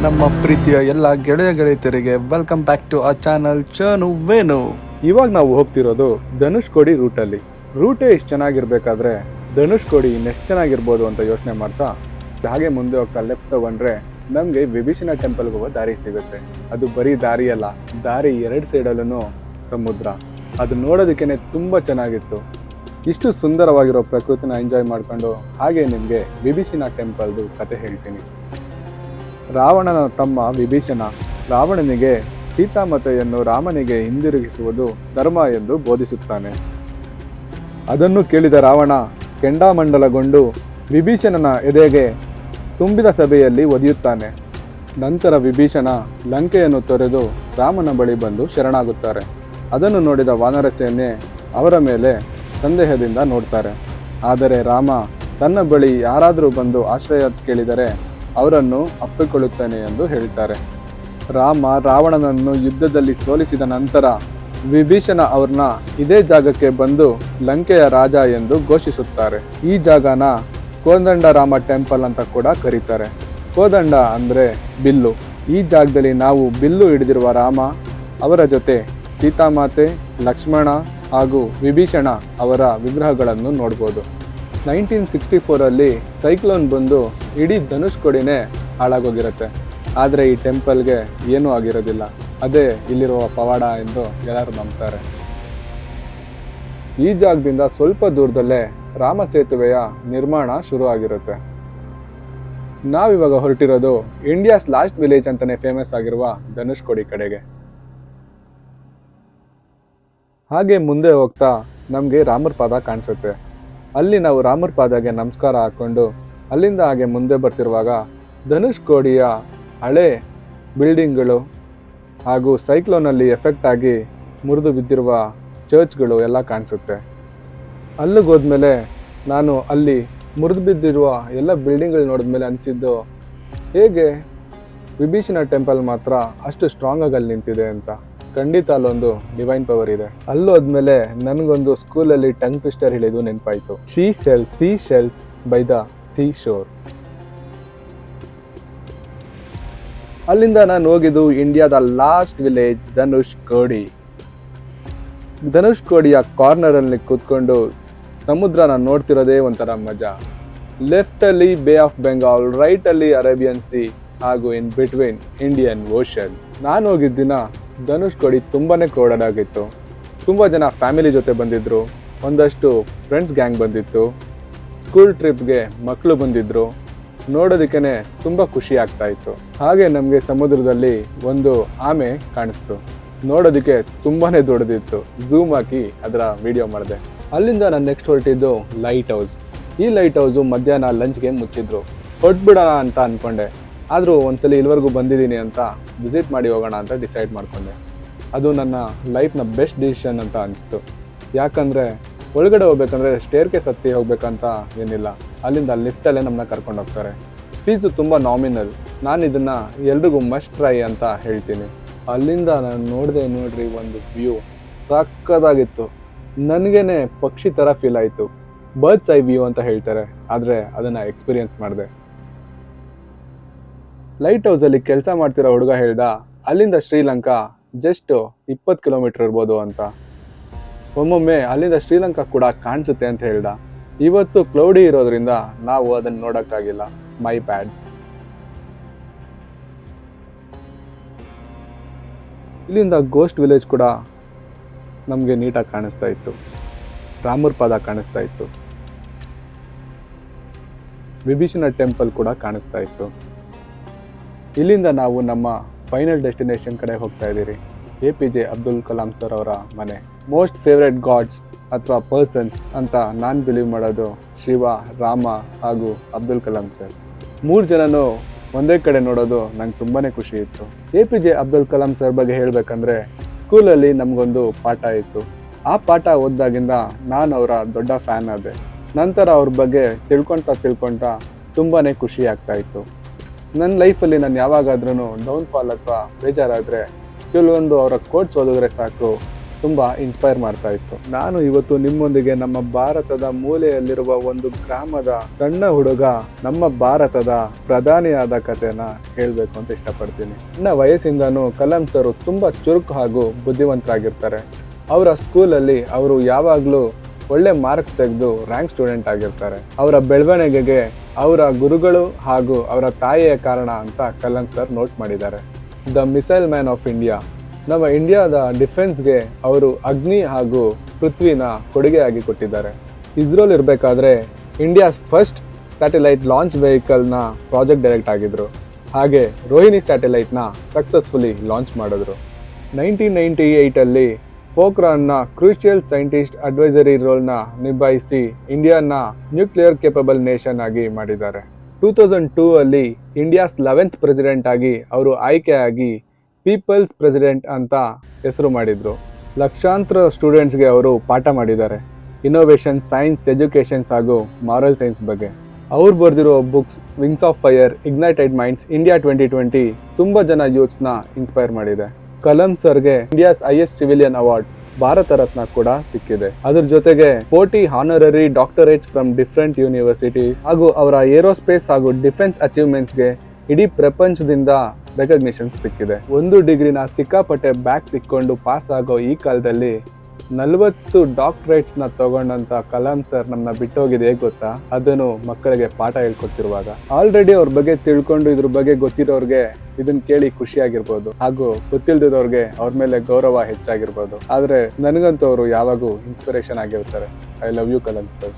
ನಮ್ಮ ಪ್ರೀತಿಯ ಎಲ್ಲ ಗೆಳೆಯ ಗೆಳೆಯರಿಗೆ ವೆಲ್ಕಮ್ ಬ್ಯಾಕ್ ಟು ಆ ಚಾನಲ್ ಚನು ವೇಣು. ಇವಾಗ ನಾವು ಹೋಗ್ತಿರೋದು ಧನುಷ್ಕೋಡಿ ರೂಟಲ್ಲಿ. ರೂಟೇ ಇಷ್ಟು ಚೆನ್ನಾಗಿರ್ಬೇಕಾದ್ರೆ ಧನುಷ್ಕೋಡಿ ಇನ್ನೆಷ್ಟು ಚೆನ್ನಾಗಿರ್ಬೋದು ಅಂತ ಯೋಚನೆ ಮಾಡ್ತಾ ಹಾಗೆ ಮುಂದೆ ಹೋಗ್ತಾ ಲೆಫ್ಟ್ ತಗೊಂಡ್ರೆ ನಮಗೆ ವಿಭೀಷಣ ಟೆಂಪಲ್ಗೆ ಹೋಗೋ ದಾರಿ ಸಿಗುತ್ತೆ. ಅದು ಬರೀ ದಾರಿ ಅಲ್ಲ, ದಾರಿ ಎರಡು ಸೈಡಲ್ಲೂ ಸಮುದ್ರ. ಅದು ನೋಡೋದಕ್ಕೇನೆ ತುಂಬ ಚೆನ್ನಾಗಿತ್ತು. ಇಷ್ಟು ಸುಂದರವಾಗಿರೋ ಪ್ರಕೃತಿನ ಎಂಜಾಯ್ ಮಾಡಿಕೊಂಡು ಹಾಗೆ ನಿಮಗೆ ವಿಭೀಷಣ ಟೆಂಪಲ್ದು ಕತೆ ಹೇಳ್ತೀನಿ. ರಾವಣನ ತಮ್ಮ ವಿಭೀಷಣ ರಾವಣನಿಗೆ ಸೀತಾಮಾತೆಯನ್ನು ರಾಮನಿಗೆ ಹಿಂದಿರುಗಿಸುವುದು ಧರ್ಮ ಎಂದು ಬೋಧಿಸುತ್ತಾನೆ. ಅದನ್ನು ಕೇಳಿದ ರಾವಣ ಕೆಂಡಾಮಂಡಲಗೊಂಡು ವಿಭೀಷಣನ ಎದೆಗೆ ತುಂಬಿದ ಸಭೆಯಲ್ಲಿ ಒದೆಯುತ್ತಾನೆ. ನಂತರ ವಿಭೀಷಣ ಲಂಕೆಯನ್ನು ತೊರೆದು ರಾಮನ ಬಳಿ ಬಂದು ಶರಣಾಗುತ್ತಾರೆ. ಅದನ್ನು ನೋಡಿದ ವಾನರ ಸೇನೆ ಅವರ ಮೇಲೆ ಸಂದೇಹದಿಂದ ನೋಡ್ತಾರೆ. ಆದರೆ ರಾಮ ತನ್ನ ಬಳಿ ಯಾರಾದರೂ ಬಂದು ಆಶ್ರಯ ಕೇಳಿದರೆ ಅವರನ್ನು ಅಪ್ಪಿಕೊಳ್ಳುತ್ತಾನೆ ಎಂದು ಹೇಳ್ತಾರೆ. ರಾಮ ರಾವಣನನ್ನು ಯುದ್ಧದಲ್ಲಿ ಸೋಲಿಸಿದ ನಂತರ ವಿಭೀಷಣ ಅವ್ರನ್ನ ಇದೇ ಜಾಗಕ್ಕೆ ಬಂದು ಲಂಕೆಯ ರಾಜ ಎಂದು ಘೋಷಿಸುತ್ತಾರೆ. ಈ ಜಾಗನ ಕೋದಂಡ ರಾಮ ಟೆಂಪಲ್ ಅಂತ ಕೂಡ ಕರೀತಾರೆ. ಕೋದಂಡ ಅಂದರೆ ಬಿಲ್ಲು. ಈ ಜಾಗದಲ್ಲಿ ನಾವು ಬಿಲ್ಲು ಹಿಡಿದಿರುವ ರಾಮ, ಅವರ ಜೊತೆ ಸೀತಾಮಾತೆ, ಲಕ್ಷ್ಮಣ ಹಾಗೂ ವಿಭೀಷಣ ಅವರ ವಿಗ್ರಹಗಳನ್ನು ನೋಡ್ಬೋದು. 1964 ಸೈಕ್ಲೋನ್ ಬಂದು ಇಡೀ ಧನುಷ್ಕೋಡಿನೇ ಹಾಳಾಗೋಗಿರುತ್ತೆ. ಆದರೆ ಈ ಟೆಂಪಲ್ಗೆ ಏನೂ ಆಗಿರೋದಿಲ್ಲ. ಅದೇ ಇಲ್ಲಿರುವ ಪವಾಡ ಎಂದು ಎಲ್ಲರೂ ನಂಬ್ತಾರೆ. ಈ ಜಾಗದಿಂದ ಸ್ವಲ್ಪ ದೂರದಲ್ಲೇ ರಾಮ ಸೇತುವೆಯ ನಿರ್ಮಾಣ ಶುರು ಆಗಿರುತ್ತೆ. ನಾವಿವಾಗ ಹೊರಟಿರೋದು ಇಂಡಿಯಾಸ್ ಲಾಸ್ಟ್ ವಿಲೇಜ್ ಅಂತಲೇ ಫೇಮಸ್ ಆಗಿರುವ ಧನುಷ್ಕೋಡಿ ಕಡೆಗೆ. ಹಾಗೆ ಮುಂದೆ ಹೋಗ್ತಾ ನಮಗೆ ರಾಮರ ಪಾದ ಕಾಣಿಸುತ್ತೆ. ಅಲ್ಲಿ ನಾವು ರಾಮರ ಪಾದಗೆ ನಮಸ್ಕಾರ ಹಾಕ್ಕೊಂಡು ಅಲ್ಲಿಂದ ಹಾಗೆ ಮುಂದೆ ಬರ್ತಿರುವಾಗ ಧನುಷ್ಕೋಡಿಯ ಹಳೆ ಬಿಲ್ಡಿಂಗ್ಗಳು ಹಾಗೂ ಸೈಕ್ಲೋನಲ್ಲಿ ಎಫೆಕ್ಟ್ ಆಗಿ ಮುರಿದು ಬಿದ್ದಿರುವ ಚರ್ಚ್ಗಳು ಎಲ್ಲ ಕಾಣಿಸುತ್ತೆ. ಅಲ್ಲಿಗೆ ಹೋದ್ಮೇಲೆ ನಾನು ಅಲ್ಲಿ ಮುರಿದು ಬಿದ್ದಿರುವ ಎಲ್ಲ ಬಿಲ್ಡಿಂಗ್ಗಳು ನೋಡಿದ್ಮೇಲೆ ಅನಿಸಿದ್ದು, ಹೇಗೆ ವಿಭೀಷಣ ಟೆಂಪಲ್ ಮಾತ್ರ ಅಷ್ಟು ಸ್ಟ್ರಾಂಗ್ ಆಗಿ ಅಲ್ಲಿ ನಿಂತಿದೆ ಅಂತ. ಖಂಡಿತ ಅಲ್ಲೊಂದು ಡಿವೈನ್ ಪವರ್ ಇದೆ. ಅಲ್ಲೋದ್ಮೇಲೆ ನನಗೊಂದು ಸ್ಕೂಲಲ್ಲಿ ಟಂಗ್ ಟ್ವಿಸ್ಟರ್ ಹೇಳಿದ್ದು ನೆನಪಾಯಿತು. She sells sea shells by the sea shore. ಅಲ್ಲಿಂದ ನಾನು ಹೋಗಿದ್ದು ಇಂಡಿಯಾದ ಲಾಸ್ಟ್ ವಿಲೇಜ್ ಧನುಷ್ಕೋಡಿ. ಧನುಷ್ಕೋಡಿಯ ಕಾರ್ನರಲ್ಲಿ ಕೂತ್ಕೊಂಡು ಸಮುದ್ರನ ನೋಡ್ತಿರೋದೇ ಒಂಥರ ಮಜಾ. ಲೆಫ್ಟಲ್ಲಿ ಬೇ ಆಫ್ ಬೆಂಗಾಲ್, ರೈಟಲ್ಲಿ ಅರೇಬಿಯನ್ ಸಿ ಹಾಗೂ ಇನ್ ಬಿಟ್ವೀನ್ ಇಂಡಿಯನ್ ಓಷನ್. ನಾನು ಹೋಗಿದ್ದ ದಿನ ಧನುಷ್ಕೋಡಿ ತುಂಬಾ ಕ್ರೌಡೆಡ್ ಆಗಿತ್ತು. ತುಂಬ ಜನ ಫ್ಯಾಮಿಲಿ ಜೊತೆ ಬಂದಿದ್ದರು, ಒಂದಷ್ಟು ಫ್ರೆಂಡ್ಸ್ ಗ್ಯಾಂಗ್ ಬಂದಿತ್ತು, ಸ್ಕೂಲ್ ಟ್ರಿಪ್ಗೆ ಮಕ್ಕಳು ಬಂದಿದ್ದರು. ನೋಡೋದಕ್ಕೇ ತುಂಬ ಖುಷಿ ಆಗ್ತಾ ಇತ್ತು. ಹಾಗೆ ನಮಗೆ ಸಮುದ್ರದಲ್ಲಿ ಒಂದು ಆಮೆ ಕಾಣಿಸ್ತು. ನೋಡೋದಕ್ಕೆ ತುಂಬಾ ದೊಡ್ಡದಿತ್ತು. ಝೂಮ್ ಹಾಕಿ ಅದರ ವಿಡಿಯೋ ಮಾಡಿದೆ. ಅಲ್ಲಿಂದ ನಾನು ನೆಕ್ಸ್ಟ್ ಹೊರಟಿದ್ದು ಲೈಟ್ ಹೌಸ್. ಈ ಲೈಟ್ ಹೌಸು ಮಧ್ಯಾಹ್ನ ಲಂಚ್ಗೆ ಮುಚ್ಚಿದ್ರು. ಹೊರಟ್ಬಿಡೋಣ ಅಂತ ಅಂದ್ಕೊಂಡೆ. ಆದರೂ ಒಂದ್ಸಲ ಇಲ್ಲಿವರೆಗೂ ಬಂದಿದ್ದೀನಿ ಅಂತ ವಿಸಿಟ್ ಮಾಡಿ ಹೋಗೋಣ ಅಂತ ಡಿಸೈಡ್ ಮಾಡಿಕೊಂಡೆ. ಅದು ನನ್ನ ಲೈಫ್ನ ಬೆಸ್ಟ್ ಡಿಸಿಷನ್ ಅಂತ ಅನಿಸ್ತು. ಯಾಕಂದರೆ ಒಳಗಡೆ ಹೋಗ್ಬೇಕಂದ್ರೆ ಸ್ಟೇರ್ಕೇಸ್ ಹತ್ತಿ ಹೋಗ್ಬೇಕಂತ ಏನಿಲ್ಲ, ಅಲ್ಲಿಂದ ಲಿಫ್ಟಲ್ಲೇ ನಮ್ಮನ್ನ ಕರ್ಕೊಂಡು ಹೋಗ್ತಾರೆ. ಫೀಸು ತುಂಬ ನಾಮಿನಲ್. ನಾನು ಇದನ್ನು ಎಲ್ರಿಗೂ ಮಸ್ಟ್ ಟ್ರೈ ಅಂತ ಹೇಳ್ತೀನಿ. ಅಲ್ಲಿಂದ ನಾನು ನೋಡ್ರಿ ಒಂದು ವ್ಯೂ ಸಕ್ಕದಾಗಿತ್ತು. ನನಗೇನೆ ಪಕ್ಷಿ ಥರ ಫೀಲ್ ಆಯಿತು. ಬರ್ಡ್ಸ್ ಐ ವ್ಯೂ ಅಂತ ಹೇಳ್ತಾರೆ, ಆದರೆ ಅದನ್ನು ಎಕ್ಸ್ಪೀರಿಯನ್ಸ್ ಮಾಡಿದೆ. ಲೈಟ್ ಹೌಸಲ್ಲಿ ಕೆಲಸ ಮಾಡ್ತಿರೋ ಹುಡುಗ ಹೇಳ್ದ, ಅಲ್ಲಿಂದ ಶ್ರೀಲಂಕಾ ಜಸ್ಟ್ 20 ಕಿಲೋಮೀಟರ್ ಇರ್ಬೋದು ಅಂತ. ಒಮ್ಮೊಮ್ಮೆ ಅಲ್ಲಿಂದ ಶ್ರೀಲಂಕಾ ಕೂಡ ಕಾಣಿಸುತ್ತೆ ಅಂತ ಹೇಳ್ದ. ಇವತ್ತು ಕ್ಲೌಡಿ ಇರೋದ್ರಿಂದ ನಾವು ಅದನ್ನು ನೋಡೋಕ್ಕಾಗಿಲ್ಲ, ಮೈ ಬ್ಯಾಡ್. ಇಲ್ಲಿಂದ ಗೋಸ್ಟ್ ವಿಲೇಜ್ ಕೂಡ ನಮಗೆ ನೀಟಾಗಿ ಕಾಣಿಸ್ತಾ ಇತ್ತು. ರಾಮರ ಪಾದ ಕಾಣಿಸ್ತಾ ಇತ್ತು. ವಿಭೀಷಣ ಟೆಂಪಲ್ ಕೂಡ ಕಾಣಿಸ್ತಾ ಇತ್ತು. ಇಲ್ಲಿಂದ ನಾವು ನಮ್ಮ ಫೈನಲ್ ಡೆಸ್ಟಿನೇಷನ್ ಕಡೆ ಹೋಗ್ತಾ ಇದ್ದೀರಿ. APJ ಅಬ್ದುಲ್ ಕಲಾಂ ಸರ್ ಅವರ ಮನೆ. ಮೋಸ್ಟ್ ಫೇವ್ರೆಟ್ ಗಾಡ್ಸ್ ಅಥವಾ ಪರ್ಸನ್ಸ್ ಅಂತ ನಾನು ಬಿಲೀವ್ ಮಾಡೋದು ಶಿವ, ರಾಮ ಹಾಗೂ ಅಬ್ದುಲ್ ಕಲಾಂ ಸರ್. 3 ಜನನೂ ಒಂದೇ ಕಡೆ ನೋಡೋದು ನಂಗೆ ತುಂಬಾ ಖುಷಿ ಇತ್ತು. APJ ಅಬ್ದುಲ್ ಕಲಾಂ ಸರ್ ಬಗ್ಗೆ ಹೇಳಬೇಕಂದ್ರೆ, ಸ್ಕೂಲಲ್ಲಿ ನಮಗೊಂದು ಪಾಠ ಇತ್ತು. ಆ ಪಾಠ ಓದಿದಾಗಿಂದ ನಾನು ಅವರ ದೊಡ್ಡ ಫ್ಯಾನ್ ಆದೆ. ನಂತರ ಅವ್ರ ಬಗ್ಗೆ ತಿಳ್ಕೊತಾ ತುಂಬಾ ಖುಷಿ ಆಗ್ತಾ ಇತ್ತು. ನನ್ನ ಲೈಫಲ್ಲಿ ನಾನು ಯಾವಾಗಾದ್ರೂ ಡೌನ್ಫಾಲ್ ಅಥವಾ ಬೇಜಾರಾದರೆ ಕೆಲವೊಂದು ಅವರ ಕೋಟ್ಸ್ ಓದಿದ್ರೆ ಸಾಕು, ತುಂಬಾ ಇನ್ಸ್ಪೈರ್ ಮಾಡ್ತಾ ಇತ್ತು. ನಾನು ಇವತ್ತು ನಿಮ್ಮೊಂದಿಗೆ ನಮ್ಮ ಭಾರತದ ಮೂಲೆಯಲ್ಲಿರುವ ಒಂದು ಗ್ರಾಮದ ಸಣ್ಣ ಹುಡುಗ ನಮ್ಮ ಭಾರತದ ಪ್ರಧಾನಿಯಾದ ಕಥೆನ ಹೇಳ್ಬೇಕು ಅಂತ ಇಷ್ಟಪಡ್ತೀನಿ. ನನ್ನ ವಯಸ್ಸಿಂದನೂ ಕಲಾಂ ಸರ್ ತುಂಬಾ ಚುರುಕು ಹಾಗೂ ಬುದ್ಧಿವಂತರಾಗಿರ್ತಾರೆ. ಅವರ ಸ್ಕೂಲಲ್ಲಿ ಅವರು ಯಾವಾಗಲೂ ಒಳ್ಳೆ ಮಾರ್ಕ್ಸ್ ತೆಗೆದು ರ್ಯಾಂಕ್ ಸ್ಟೂಡೆಂಟ್ ಆಗಿರ್ತಾರೆ. ಅವರ ಬೆಳವಣಿಗೆಗೆ ಅವರ ಗುರುಗಳು ಹಾಗೂ ಅವರ ತಾಯಿಯ ಕಾರಣ ಅಂತ ಕಲಾಂ ಸರ್ ನೋಟ್ ಮಾಡಿದ್ದಾರೆ. The missile man of India, ನಮ್ಮ ಇಂಡಿಯಾದ ಡಿಫೆನ್ಸ್ಗೆ ಅವರು ಅಗ್ನಿ ಹಾಗೂ ಪೃಥ್ವಿನ ಕೊಡುಗೆಯಾಗಿ ಕೊಟ್ಟಿದ್ದಾರೆ. ಇಸ್ರೋಲ್ ಇರಬೇಕಾದ್ರೆ ಇಂಡಿಯಾಸ್ ಫಸ್ಟ್ ಸ್ಯಾಟಲೈಟ್ ಲಾಂಚ್ ವೆಹಿಕಲ್ನ ಪ್ರಾಜೆಕ್ಟ್ ಡೈರೆಕ್ಟ್ ಆಗಿದ್ರು. ಹಾಗೆ ರೋಹಿಣಿ ಸ್ಯಾಟಲೈಟ್ನ ಸಕ್ಸಸ್ಫುಲಿ ಲಾಂಚ್ ಮಾಡಿದ್ರು. 1998 ಪೋಖ್ರಾನ್ನ ಕ್ರೂಷಿಯಲ್ ಸೈಂಟಿಸ್ಟ್ ಅಡ್ವೈಸರಿ ರೋಲ್ನ ನಿಭಾಯಿಸಿ ಇಂಡಿಯಾನ ನ್ಯೂಕ್ಲಿಯರ್ ಕೇಪಬಲ್ ನೇಷನ್ ಆಗಿ ಮಾಡಿದ್ದಾರೆ. 2002 ಇಂಡಿಯಾಸ್ 11th ಪ್ರೆಸಿಡೆಂಟ್ ಆಗಿ ಅವರು ಆಯ್ಕೆಯಾಗಿ ಪೀಪಲ್ಸ್ ಪ್ರೆಸಿಡೆಂಟ್ ಅಂತ ಹೆಸರು ಮಾಡಿದ್ರು. ಲಕ್ಷಾಂತರ ಸ್ಟೂಡೆಂಟ್ಸ್ಗೆ ಅವರು ಪಾಠ ಮಾಡಿದ್ದಾರೆ. ಇನ್ನೋವೇಷನ್, ಸೈನ್ಸ್, ಎಜುಕೇಷನ್ಸ್ ಹಾಗೂ ಮಾರಲ್ ಸೈನ್ಸ್ ಬಗ್ಗೆ. ಅವ್ರು ಬರೆದಿರೋ books wings of fire, ignited minds, India 2020 ತುಂಬ ಜನ ಯೂತ್ಸ್ನ ಇನ್ಸ್ಪೈರ್ ಮಾಡಿದೆ. ಕಲಾಂ ಸರ್ಗೆ India's highest civilian award Bharat Ratna ಕೂಡ ಸಿಕ್ಕಿದೆ. ಅದ್ರ ಜೊತೆಗೆ 40 honorary doctorates from different universities ಹಾಗೂ ಅವರ ಏರೋಸ್ಪೇಸ್ ಹಾಗೂ ಡಿಫೆನ್ಸ್ ಅಚೀವ್ಮೆಂಟ್ಸ್ಗೆ ಇಡೀ ಪ್ರಪಂಚದಿಂದ ರೆಕಗ್ನಿಷನ್ಸ್ ಸಿಕ್ಕಿದೆ. 1 ಡಿಗ್ರಿನ ಸಿಕ್ಕಾಪಟ್ಟೆ ಬ್ಯಾಕ್ ಸಿಕ್ಕೊಂಡು ಪಾಸ್ ಆಗೋ ಈ ಕಾಲದಲ್ಲಿ 40 ಡಾಕ್ಟರೇಟ್ಸ್ನ ತಗೊಂಡಂತ ಕಲಾಂ ಸರ್ ನಮ್ಮನ್ನ ಬಿಟ್ಟೋಗಿದೆ ಹೇಗೆ ಗೊತ್ತಾ? ಅದನ್ನು ಮಕ್ಕಳಿಗೆ ಪಾಠ ಹೇಳ್ಕೊಡ್ತಿರುವಾಗ. ಆಲ್ರೆಡಿ ಅವ್ರ ಬಗ್ಗೆ ತಿಳ್ಕೊಂಡು ಇದ್ರ ಬಗ್ಗೆ ಗೊತ್ತಿರೋರ್ಗೆ ಇದನ್ನ ಕೇಳಿ ಖುಷಿಯಾಗಿರ್ಬೋದು, ಹಾಗೂ ಗೊತ್ತಿಲ್ದಿರೋರ್ಗೆ ಅವ್ರ ಮೇಲೆ ಗೌರವ ಹೆಚ್ಚಾಗಿರ್ಬೋದು. ಆದ್ರೆ ನನಗಂತೂ ಅವರು ಯಾವಾಗೂ ಇನ್ಸ್ಪಿರೇಷನ್ ಆಗಿರ್ತಾರೆ. I love you Kalam sir.